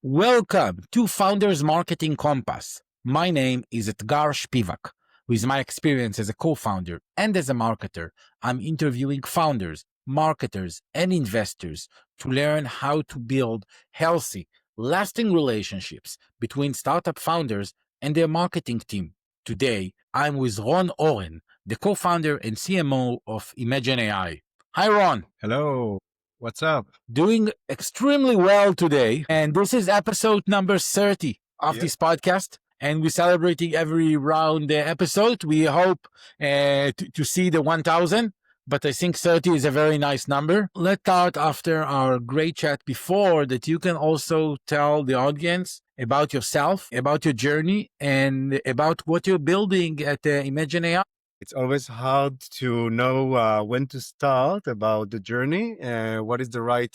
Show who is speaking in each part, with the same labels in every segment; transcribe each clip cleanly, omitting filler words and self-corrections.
Speaker 1: Welcome to Founders Marketing Compass. My name is Etgar Shpivak. With my experience as a co-founder and as a marketer, I'm interviewing founders, marketers, and investors to learn how to build healthy, lasting relationships between startup founders and their marketing team. Today, I'm with Ron Oren, the co-founder and CMO of Imagen AI. Hi, Ron.
Speaker 2: Hello, what's up?
Speaker 1: Doing extremely well today. And this is episode number 30 of
Speaker 2: Yep.
Speaker 1: this podcast. And we're celebrating every round episode. We hope to see the 1000, but I think 30 is a very nice number. Let's start after our great chat before that you can also tell the audience about yourself, about your journey, and about what you're building at Imagen AI.
Speaker 2: It's always hard to know when to start about the journey and what is the right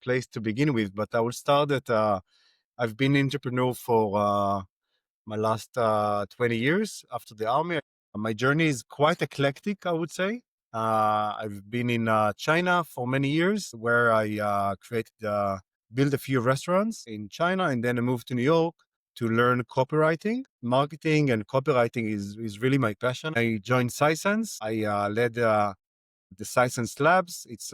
Speaker 2: place to begin with. But I will start that I've been entrepreneur for my last 20 years after the army. My journey is quite eclectic, I would say. I've been in China for many years where I built a few restaurants in China, and then I moved to New York to learn copywriting. Marketing and copywriting is really my passion. I joined Sisense. I led the Sisense Labs. It's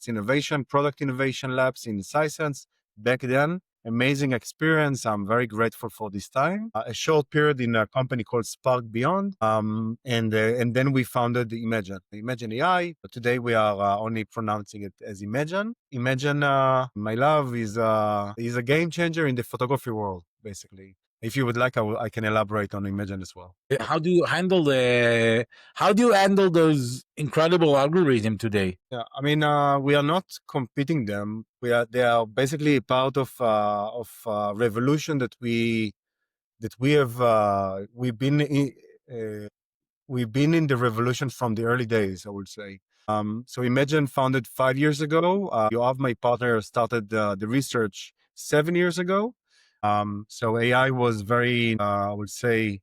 Speaker 2: innovation, product innovation labs in Sisense back then. Amazing experience. I'm very grateful for this time. A short period in a company called Spark Beyond, and then we founded Imagen AI. But today we are only pronouncing it as Imagen. Imagen, my love, is a game changer in the photography world, basically. If you would like, I can elaborate on Imagen as well.
Speaker 1: How do you handle those incredible algorithms today?
Speaker 2: Yeah, I mean, we are not competing them. They are basically part of revolution that we have. We've been in the revolution from the early days, I would say. So Imagen founded 5 years ago. Yoav, my partner, started the research 7 years ago. So AI was very, I would say,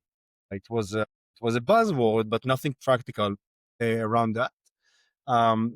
Speaker 2: it was a buzzword, but nothing practical around that.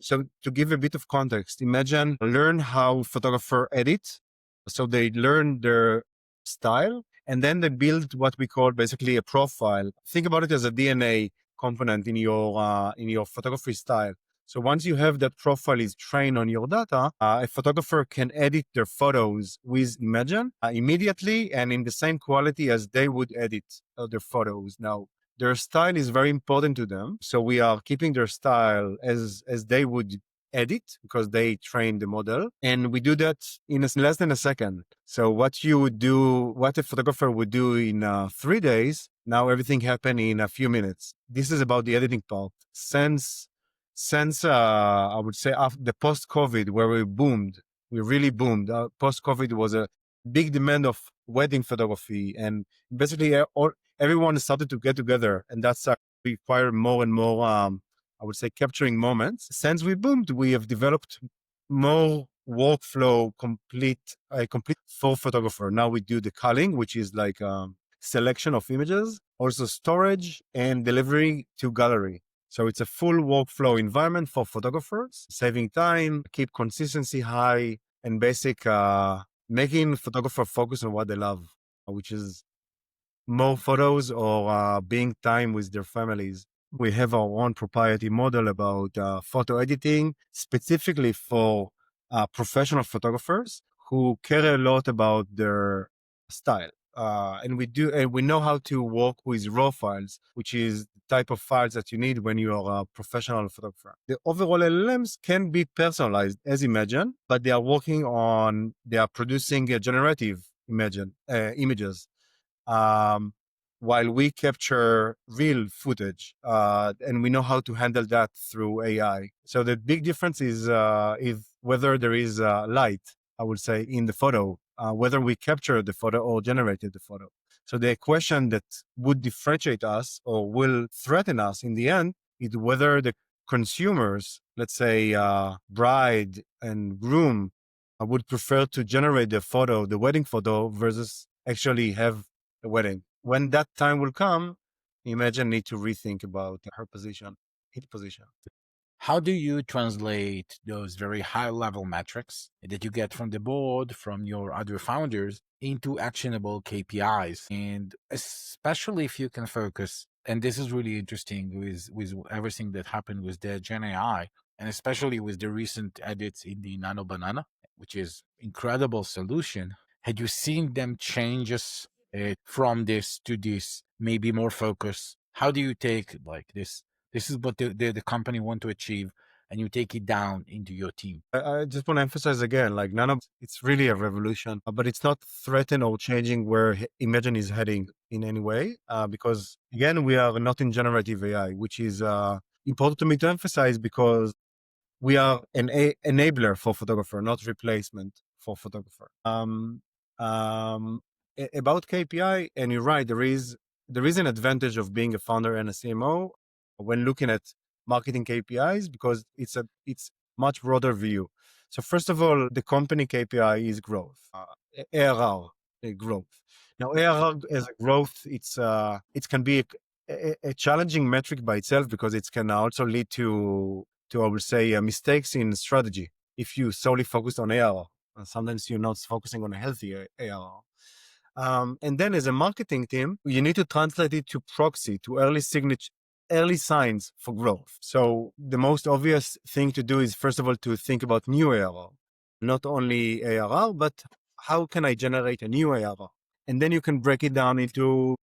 Speaker 2: So to give a bit of context, Imagen learn how photographer edit. So they learn their style, and then they build what we call basically a profile. Think about it as a DNA component in your photography style. So once you have that profile is trained on your data, a photographer can edit their photos with Imagen immediately and in the same quality as they would edit their photos. Now, their style is very important to them. So we are keeping their style as they would edit because they train the model. And we do that in less than a second. So what a photographer would do in 3 days, now everything happen in a few minutes. This is about the editing part. Since I would say after the post-COVID where we really boomed. Post-COVID was a big demand of wedding photography, and basically everyone started to get together, and that's required more and more, I would say, capturing moments. Since we boomed, we have developed more workflow complete for photographer. Now we do the culling, which is like selection of images, also storage and delivery to gallery. So it's a full workflow environment for photographers, saving time, keep consistency high, and making photographer focus on what they love, which is more photos or being time with their families. We have our own proprietary model about photo editing, specifically for professional photographers who care a lot about their style. And we know how to work with raw files, which is the type of files that you need when you are a professional photographer. The overall LLMs can be personalized as Imagen, but they are producing a generative images. While we capture real footage, and we know how to handle that through AI. So the big difference is whether there is light, I would say, in the photo, whether we capture the photo or generated the photo. So the question that would differentiate us or will threaten us in the end is whether the consumers, let's say bride and groom, would prefer to generate the wedding photo versus actually have a wedding. When that time will come, Imagen need to rethink about his position.
Speaker 1: How do you translate those very high level metrics that you get from the board, from your other founders, into actionable KPIs? And especially if you can focus, and this is really interesting with everything that happened with the Gen AI, and especially with the recent edits in the Nano Banana, which is incredible solution. Had you seen them changes from this to this, maybe more focus? How do you take like this is what the company want to achieve, and you take it down into your team?
Speaker 2: I just want to emphasize again, like none of it's really a revolution, but it's not threatening or changing where Imagen is heading in any way. Because again, we are not in generative AI, which is important to me to emphasize because we are an enabler for photographer, not replacement for photographer. About KPI, and you're right, there is an advantage of being a founder and a CMO when looking at marketing KPIs because it's much broader view. So first of all, the company KPI is growth, ARR growth. Now ARR as a growth, it can be a challenging metric by itself because it can also lead to I would say mistakes in strategy if you solely focus on ARR. Sometimes you're not focusing on a healthy ARR. And then as a marketing team, you need to translate it to proxy, to early signs for growth. So the most obvious thing to do is, first of all, to think about new ARR, not only ARR, but how can I generate a new ARR? And then you can break it down into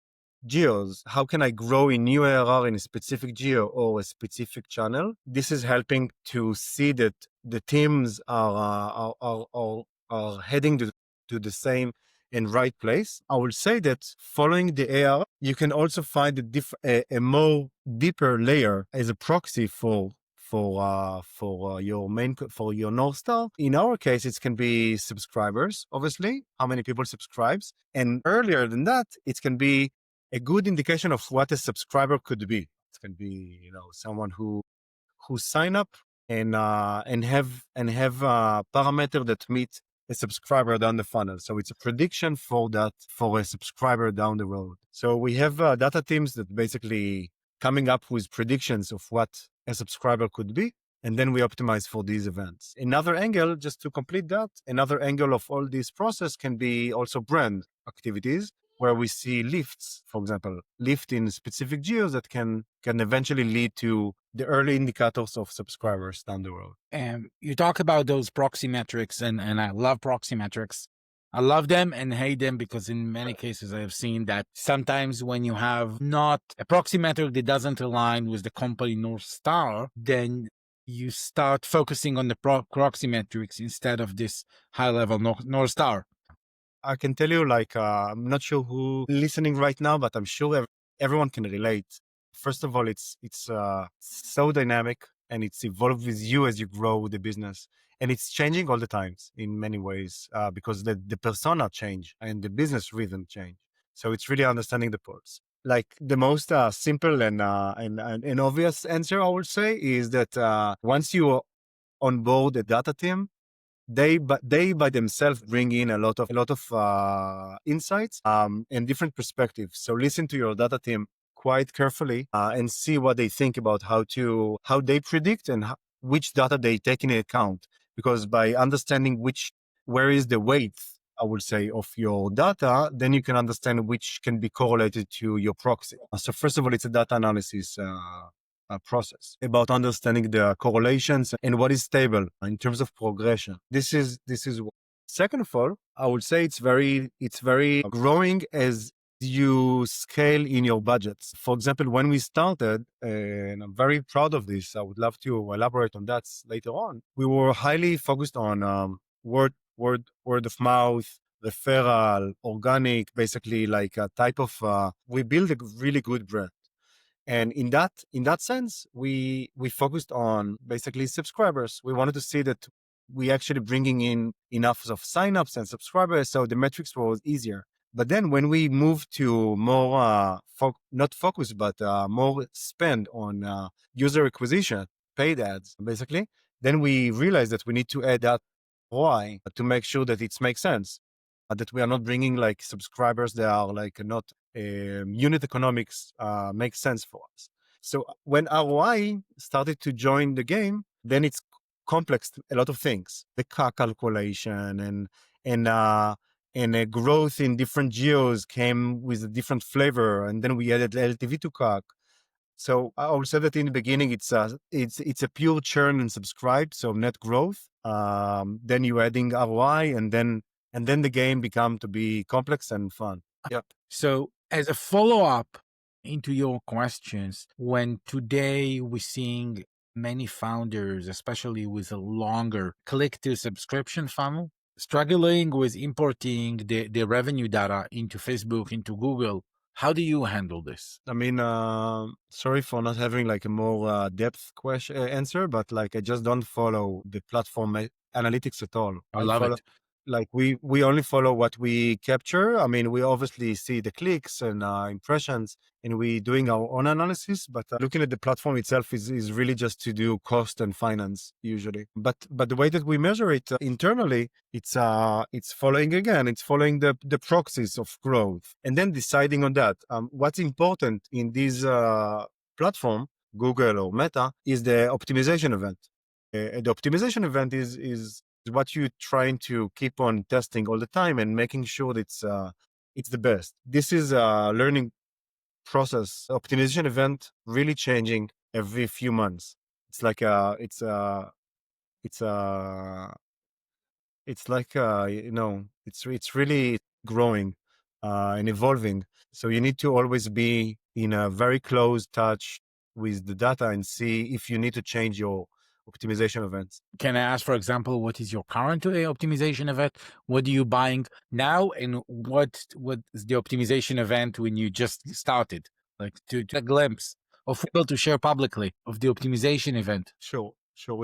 Speaker 2: geos. How can I grow in new ARR in a specific geo or a specific channel? This is helping to see that the teams are heading to the same and right place. I will say that following the ARR, you can also find a more deeper layer as a proxy for your North Star. In our case, it can be subscribers, obviously, how many people subscribes. And earlier than that, it can be a good indication of what a subscriber could be. It can be, someone who sign up and have a parameter that meet a subscriber down the funnel. So it's a prediction for a subscriber down the road. So we have data teams that basically coming up with predictions of what a subscriber could be. And then we optimize for these events. Another angle, just to complete that, another angle of all this process can be also brand activities where we see lifts, for example, lift in specific geos that can eventually lead to the early indicators of subscribers down the road.
Speaker 1: And you talk about those proxy metrics, and I love proxy metrics. I love them and hate them because in many cases I have seen that sometimes when you have not a proxy metric that doesn't align with the company North Star, then you start focusing on the proxy metrics instead of this high level North Star.
Speaker 2: I can tell you, I'm not sure who listening right now, but I'm sure everyone can relate. First of all, it's so dynamic and it's evolved with you as you grow the business. And it's changing all the times in many ways because the persona change and the business rhythm change. So it's really understanding the pulse. Like the most simple and obvious answer I would say is that once you onboard a data team, they by themselves bring in a lot of insights and different perspectives. So listen to your data team quite carefully and see what they think about how they predict and which data they take into account. Because by understanding where is the weight, I would say, of your data, then you can understand which can be correlated to your proxy. So first of all, it's a data analysis process about understanding the correlations and what is stable in terms of progression. This is second of all, I would say it's very growing as you scale in your budgets. For example, when we started, and I'm very proud of this, I would love to elaborate on that later on. We were highly focused on word of mouth, referral, organic, basically like a type of. We build a really good brand. And in that sense, we focused on basically subscribers. We wanted to see that we actually bringing in enough of signups and subscribers, so the metrics was easier. But then when we moved to more not focus, but more spend on user acquisition, paid ads, basically, then we realized that we need to add that ROI to make sure that it makes sense, that we are not bringing like subscribers that are like not unit economics makes sense for us. So when ROI started to join the game, then it's complex, a lot of things, the CAC calculation and a growth in different geos came with a different flavor. And then we added LTV to CAC. So I will say that in the beginning, it's a pure churn and subscribe, so net growth. Then you're adding ROI, and then the game become to be complex and fun. Yep.
Speaker 1: So as a follow-up into your questions, when today we're seeing many founders, especially with a longer click to subscription funnel, struggling with importing the revenue data into Facebook, into Google, how do you handle this?
Speaker 2: I mean, sorry for not having like a more depth question answer, but like I just don't follow the platform analytics at all.
Speaker 1: I love
Speaker 2: follow,
Speaker 1: it.
Speaker 2: like we only follow what we capture. I mean, we obviously see the clicks and impressions, and we doing our own analysis. But looking at the platform itself is really just to do cost and finance usually. But the way that we measure it internally, it's following again. It's following the proxies of growth, and then deciding on that. What's important in this platform, Google or Meta, is the optimization event. The optimization event is what you're trying to keep on testing all the time and making sure that it's the best. This is a learning process. Optimization event really changing every few months. It's like it's really growing and evolving. So you need to always be in a very close touch with the data and see if you need to change your optimization events.
Speaker 1: Can I ask, for example, what is your current optimization event? What are you buying now? And what is the optimization event when you just started? Like to a glimpse of able to share publicly of the optimization event.
Speaker 2: Sure.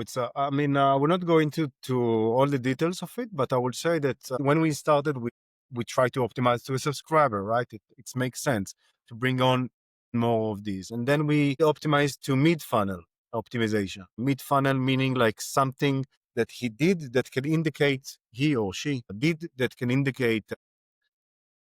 Speaker 2: It's, I mean, we're not going to all the details of it, but I would say that when we started, we try to optimize to a subscriber, right? It makes sense to bring on more of these. And then we optimize to mid-funnel optimization. Mid-funnel meaning like something that he did that can indicate, he or she did that can indicate a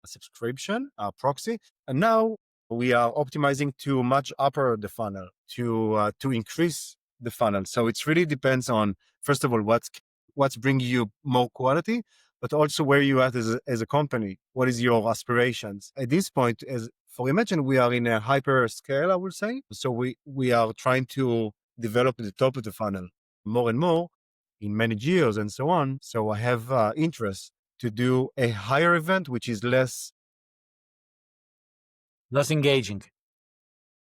Speaker 2: subscription, a proxy. And now we are optimizing to much upper the funnel to increase the funnel. So it really depends on, first of all, what's bringing you more quality, but also where you at as a company. What is your aspirations? At this point, as for Imagen, we are in a hyper scale, I would say. So we are trying to develop the top of the funnel more and more in many geos and so on. So I have interest to do a higher event, which is less
Speaker 1: engaging.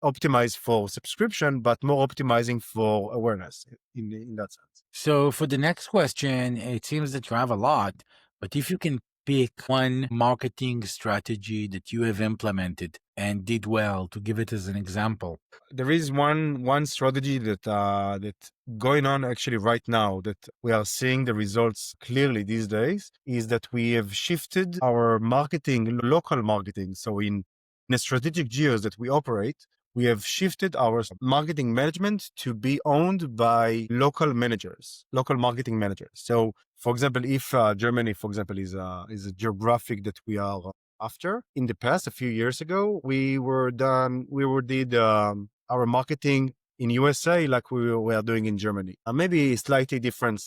Speaker 2: optimized for subscription, but more optimizing for awareness in that sense.
Speaker 1: So for the next question, it seems that you have a lot, but if you can pick one marketing strategy that you have implemented and did well to give it as an example.
Speaker 2: There is one strategy that going on actually right now that we are seeing the results clearly these days is that we have shifted our marketing, local marketing. So in the strategic geos that we operate, we have shifted our marketing management to be owned by local managers, local marketing managers. So, for example, if Germany, for example, is a geographic that we are after, in the past, a few years ago, we did our marketing in USA like we were doing in Germany. Maybe slightly different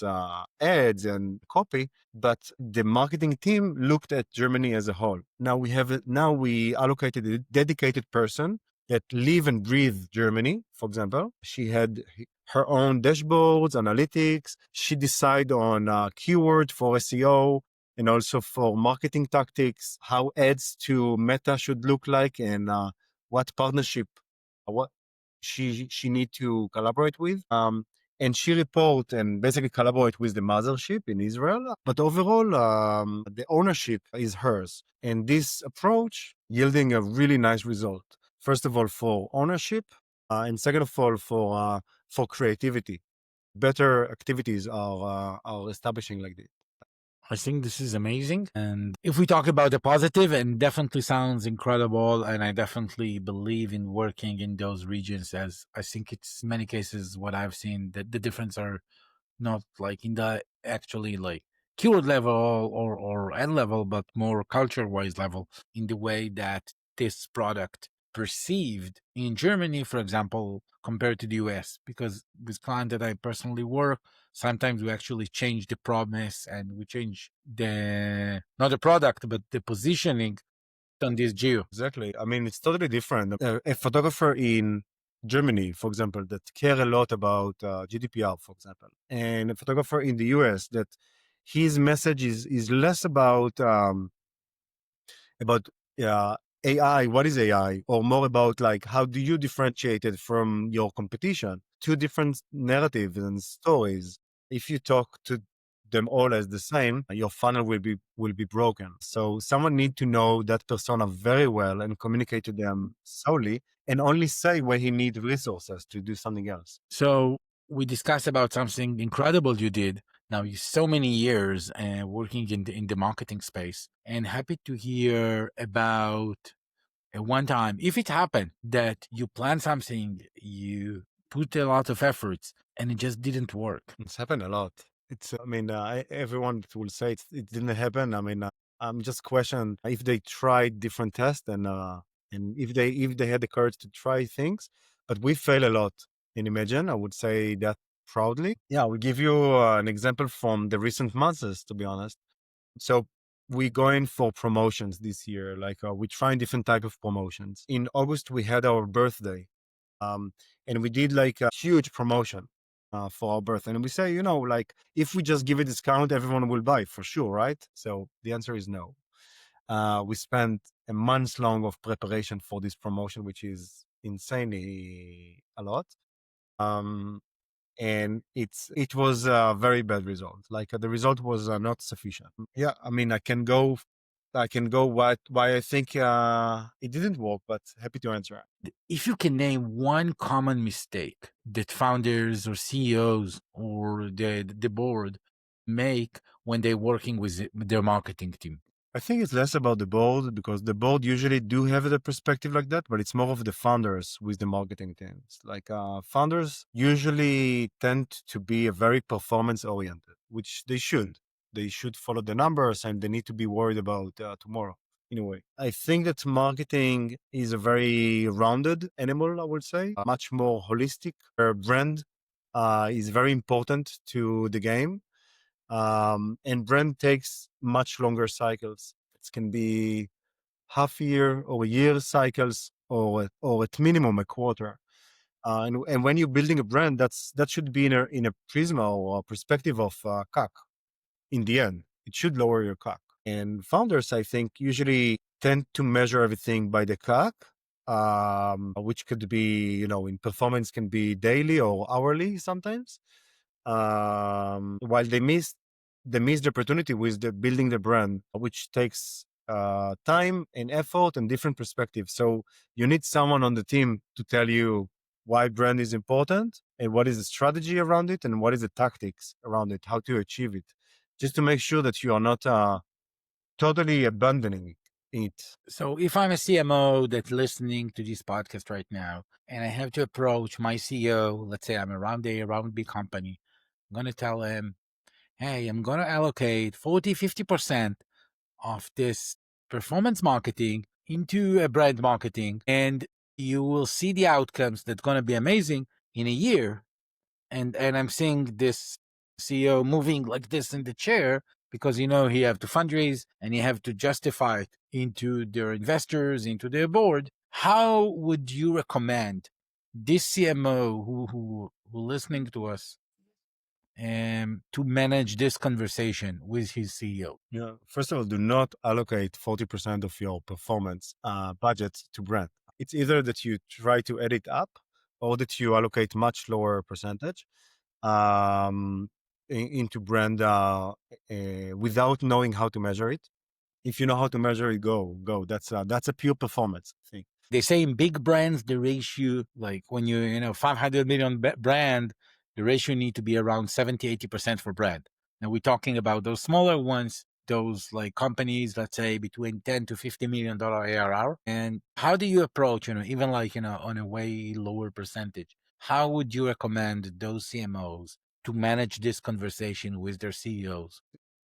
Speaker 2: ads and copy, but the marketing team looked at Germany as a whole. Now we allocated a dedicated person that live and breathe Germany, for example. She had her own dashboards, analytics. She decide on keyword for SEO and also for marketing tactics, how ads to Meta should look like, and what partnership, what she need to collaborate with. And she report and basically collaborate with the mothership in Israel. But overall, the ownership is hers. And this approach yielding a really nice result. First of all, for ownership, and second of all, for creativity. Better activities are establishing like this.
Speaker 1: I think this is amazing. And if we talk about the positive, and definitely sounds incredible, and I definitely believe in working in those regions, as I think it's many cases what I've seen that the difference are not like in the actually like keyword level or ad level, but more culture wise level in the way that this product perceived in Germany, for example, compared to the US? Because with clients that I personally work, sometimes we actually change the promise and we change not the product, but the positioning on this geo.
Speaker 2: Exactly. I mean, it's totally different. A photographer in Germany, for example, that care a lot about GDPR, for example, and a photographer in the US that his message is less about AI. What is AI, or more about like how do you differentiate it from your competition? Two different narratives and stories. If you talk to them all as the same, your funnel will be broken. So someone need to know that persona very well and communicate to them solely, and only say when he needs resources to do something else.
Speaker 1: So we discussed about something incredible you did. Now you so many years working in the marketing space, and happy to hear about one time, if it happened that you planned something, you put a lot of efforts, and it just didn't work.
Speaker 2: It's happened a lot. I mean, everyone will say it didn't happen. I mean, I'm just question if they tried different tests and if they had the courage to try things, but we fail a lot in Imagen. I would say that proudly. Yeah, we give you an example from the recent months, to be honest. So we going for promotions this year. Like we trying different type of promotions. In August, we had our birthday, and we did like a huge promotion for our birthday. And we say, you know, like if we just give a discount, everyone will buy for sure, right? So the answer is no. We spent a month long of preparation for this promotion, which is insanely a lot. And it was a very bad result. Like the result was not sufficient. Yeah, I mean, I can go why I think it didn't work, but happy to answer.
Speaker 1: If you can name one common mistake that founders or CEOs or the board make when they're working with their marketing team.
Speaker 2: I think it's less about the board because the board usually do have the perspective like that, but it's more of the founders with the marketing teams. Like founders usually tend to be a very performance oriented, which they should. They should follow the numbers and they need to be worried about tomorrow. In a way, I think that marketing is a very rounded animal. I would say much more holistic. Their brand is very important to the game, and brand takes much longer cycles. It can be half year or a year cycles, or at minimum a quarter. And when you're building a brand, that should be in a prisma or a perspective of CAC. In the end, it should lower your CAC. And founders, I think, usually tend to measure everything by the CAC, which could be, you know, in performance can be daily or hourly sometimes. While they missed the opportunity with the building the brand, which takes time and effort and different perspectives. So you need someone on the team to tell you why brand is important and what is the strategy around it and what is the tactics around it, how to achieve it, just to make sure that you are not totally abandoning it.
Speaker 1: So if I'm a CMO that's listening to this podcast right now and I have to approach my CEO, let's say I'm around a round B company, I'm going to tell him, hey, I'm going to allocate 40, 50% of this performance marketing into a brand marketing, and you will see the outcomes that's going to be amazing in a year. And I'm seeing this CEO moving like this in the chair because, you know, he have to fundraise and he have to justify it into their investors, into their board. How would you recommend this CMO who listening to us to manage this conversation with his CEO?
Speaker 2: Yeah. First of all, do not allocate 40% of your performance budget to brand. It's either that you try to add it up or that you allocate much lower percentage into brand without knowing how to measure it. If you know how to measure it, go. That's a pure performance thing.
Speaker 1: They say in big brands, the ratio, like when you know, 500 million brand, the ratio need to be around 70, 80% for brand. Now we're talking about those smaller ones, those like companies, let's say between 10 to $50 million ARR. And how do you approach, you know, even like, you know, on a way lower percentage, how would you recommend those CMOs to manage this conversation with their CEOs?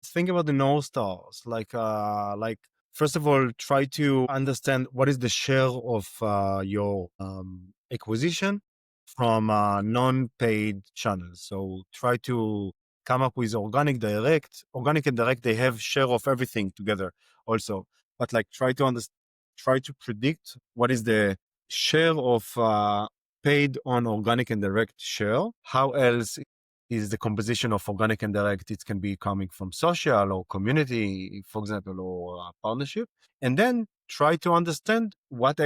Speaker 2: Think about the North Stars, like First of all, try to understand what is the share of your acquisition from non-paid channels. So try to come up with organic, direct. Organic and direct, they have share of everything together also. But like try to predict what is the share of paid on organic and direct share. How else is the composition of organic and direct? It can be coming from social or community, for example, or partnership. And then try to understand what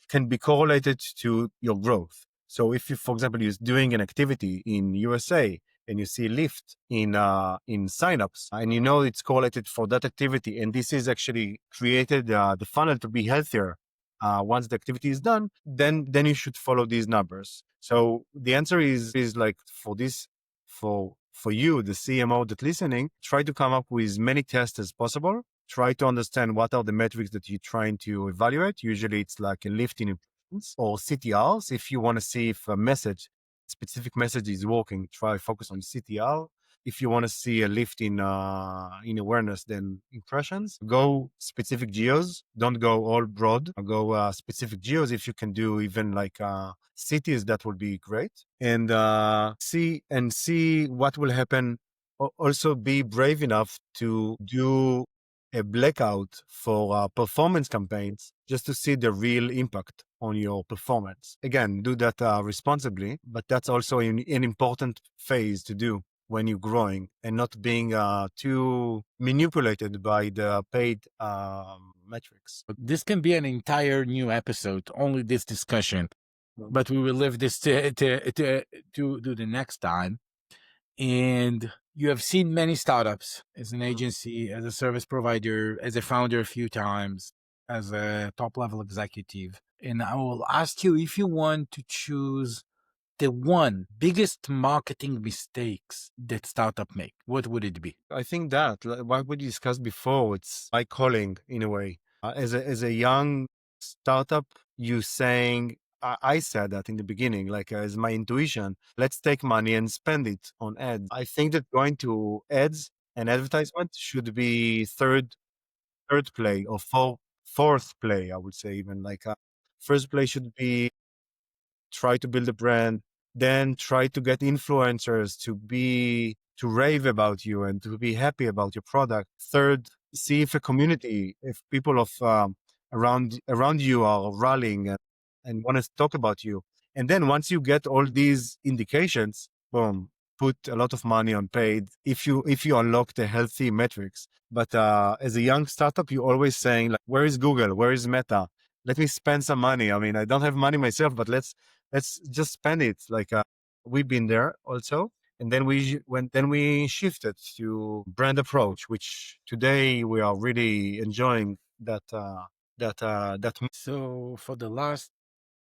Speaker 2: can be correlated to your growth. So if you, for example, you're doing an activity in USA and you see a lift in signups, and you know it's correlated for that activity, and this is actually created the funnel to be healthier once the activity is done, then you should follow these numbers. So the answer is like for you, the CMO that listening, try to come up with many tests as possible. Try to understand what are the metrics that you're trying to evaluate. Usually it's like a lift in impressions or CTRs. If you want to see if a specific message is working, try focus on CTR. If you want to see a lift in awareness, then impressions. Go specific geos. Don't go all broad. Go specific geos. If you can do even like cities, that would be great. And see what will happen. Also, be brave enough to do a blackout for performance campaigns just to see the real impact on your performance. Again, do that responsibly, but that's also an important phase to do when you're growing and not being too manipulated by the paid metrics.
Speaker 1: This can be an entire new episode, only this discussion, but we will leave this to do the next time. And you have seen many startups as an agency, as a service provider, as a founder a few times, as a top level executive. And I will ask you, if you want to choose the one biggest marketing mistakes that startup make, what would it be?
Speaker 2: I think that what we discussed before, it's my calling in a way. As a young startup, you saying, I said that in the beginning, like as my intuition, let's take money and spend it on ads. I think that going to ads and advertisement should be third play or fourth play, I would say. Even like first play should be try to build a brand, then try to get influencers to rave about you and to be happy about your product. Third, see if a community, if people of around you are rallying and want to talk about you. And then once you get all these indications, boom, put a lot of money on paid if you unlock the healthy metrics. But as a young startup, you're always saying like, where is Google? Where is Meta? Let me spend some money. I mean, I don't have money myself, but let's just spend it. Like we've been there also. And then we shifted to brand approach, which today we are really enjoying that.
Speaker 1: So for the last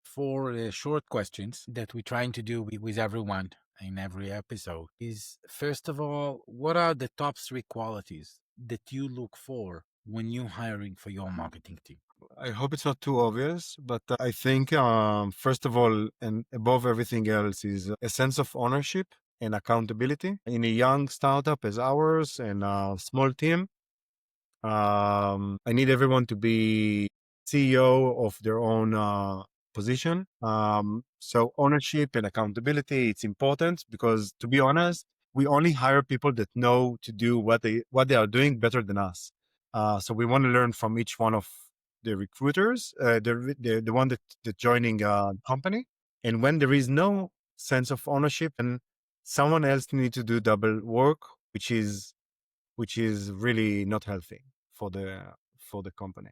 Speaker 1: 4 short questions that we're trying to do with everyone in every episode is, first of all, what are the top 3 qualities that you look for when you're hiring for your marketing team?
Speaker 2: I hope it's not too obvious, but I think first of all, and above everything else, is a sense of ownership and accountability. In a young startup as ours and a small team, I need everyone to be CEO of their own position. So ownership and accountability, it's important because, to be honest, we only hire people that know to do what they are doing better than us. So we want to learn from each one of the recruiters, the one that joining a company. And when there is no sense of ownership, and someone else need to do double work, which is really not healthy for the company.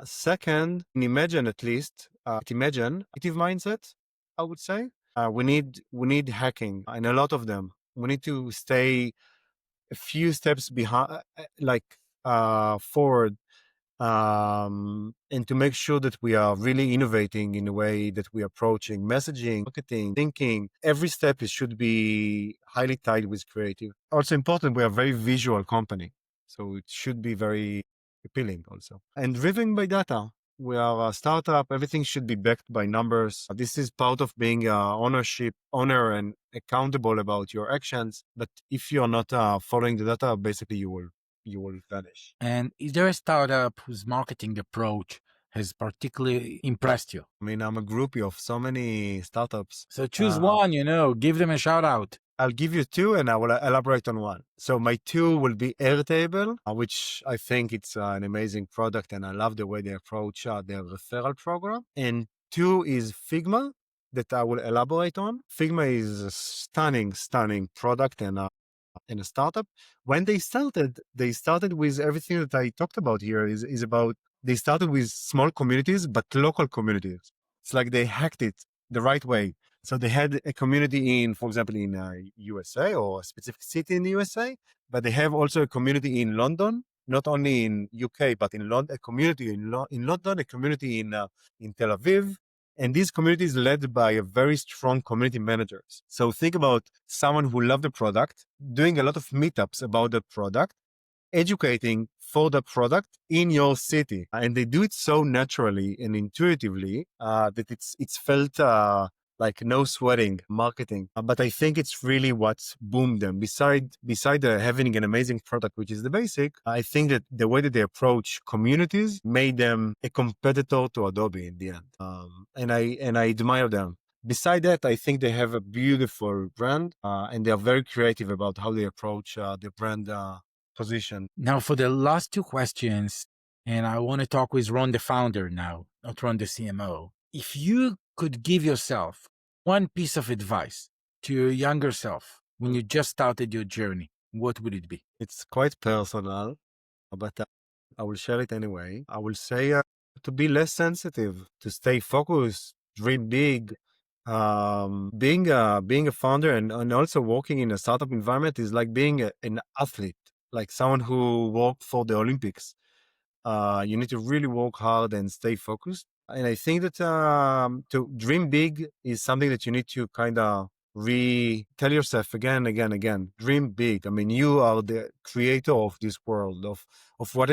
Speaker 2: Second, in Imagen at least, Imagen, active mindset, I would say. We need hacking, and a lot of them. We need to stay a few steps behind, forward, and to make sure that we are really innovating in the way that we are approaching messaging, marketing, thinking. Every step should be highly tied with creative. Also important, we are a very visual company, so it should be very appealing also. And driven by data. We are a startup. Everything should be backed by numbers. This is part of being owner and accountable about your actions. But if you're not following the data, basically you will you will vanish.
Speaker 1: And is there a startup whose marketing approach has particularly impressed you?
Speaker 2: I mean, I'm a groupie of so many startups.
Speaker 1: So choose one, give them a shout out.
Speaker 2: I'll give you two and I will elaborate on one. So my two will be Airtable, which I think it's an amazing product and I love the way they approach their referral program. And two is Figma that I will elaborate on. Figma is a stunning product and a startup. When they started with everything that I talked about here is about, they started with small communities, but local communities. It's like they hacked it the right way. So they had a community in, for example, in USA or a specific city in the USA, but they have also a community in London, not only in UK, but in London, a community in London, a community in Tel Aviv. And these communities led by a very strong community managers. So think about someone who loved the product, doing a lot of meetups about the product, educating for the product in your city. And they do it so naturally and intuitively that it's felt like no sweating marketing. But I think it's really what's boomed them. Beside having an amazing product, which is the basic, I think that the way that they approach communities made them a competitor to Adobe in the end. And I admire them. Beside that, I think they have a beautiful brand and they are very creative about how they approach the brand position.
Speaker 1: Now, for the last two questions, and I want to talk with Ron, the founder now, not Ron, the CMO. If you could give yourself one piece of advice to your younger self when you just started your journey, what would it be?
Speaker 2: It's quite personal, but I will share it anyway. I will say to be less sensitive, to stay focused, dream big. Being a founder and also working in a startup environment is like being an athlete, like someone who worked for the Olympics. You need to really work hard and stay focused. And I think that to dream big is something that you need to kind of tell yourself again. Dream big. I mean, you are the creator of this world, of what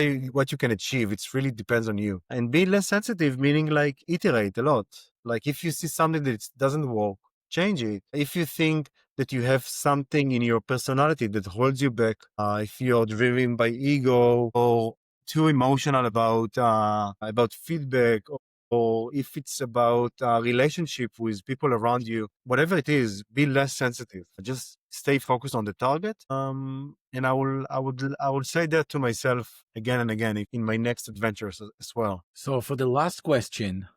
Speaker 2: you can achieve. It really depends on you. And be less sensitive, meaning like iterate a lot. Like if you see something that doesn't work, change it. If you think that you have something in your personality that holds you back, if you're driven by ego or too emotional about feedback, or if it's about relationship with people around you, whatever it is, be less sensitive. Just stay focused on the target. And I will say that to myself again and again in my next adventures as well.
Speaker 1: So for the last question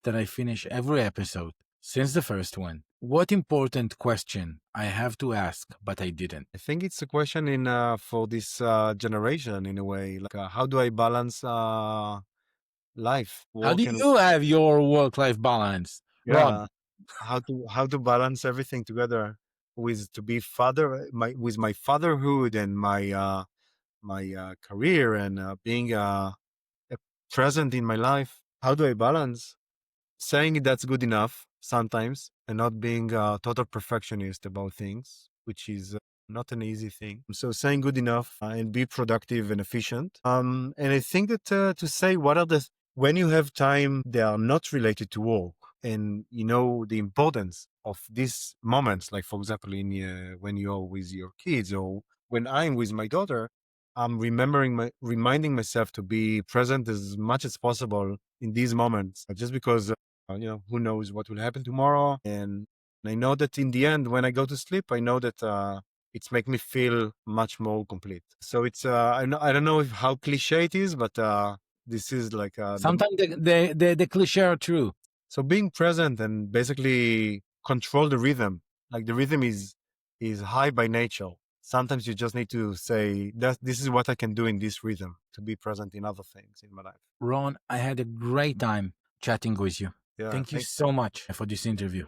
Speaker 1: that I finish every episode since the first one, what important question I have to ask, but I didn't?
Speaker 2: I think it's a question for this generation in a way. Like, how do I balance life,
Speaker 1: How
Speaker 2: work,
Speaker 1: do
Speaker 2: and
Speaker 1: you have your work-life balance, Ron?
Speaker 2: yeah, how to balance everything together with to be father with my fatherhood and my career and being present in my life. How do I balance? Saying that's good enough sometimes and not being a total perfectionist about things, which is not an easy thing. So saying good enough and be productive and efficient. And I think that to say when you have time, they are not related to work. And you know the importance of these moments, like for example, when you're with your kids or when I'm with my daughter, I'm reminding myself to be present as much as possible in these moments, just because who knows what will happen tomorrow. And I know that in the end, when I go to sleep, I know that it's make me feel much more complete. So it's I don't know how cliche it is, but this is like
Speaker 1: Sometimes the cliche are true.
Speaker 2: so being present and basically control the rhythm. Like the rhythm is high by nature. Sometimes you just need to say that this is what I can do in this rhythm to be present in other things in my life.
Speaker 1: Ron, I had a great time chatting with you.
Speaker 2: Yeah,
Speaker 1: Thank you so much for this interview.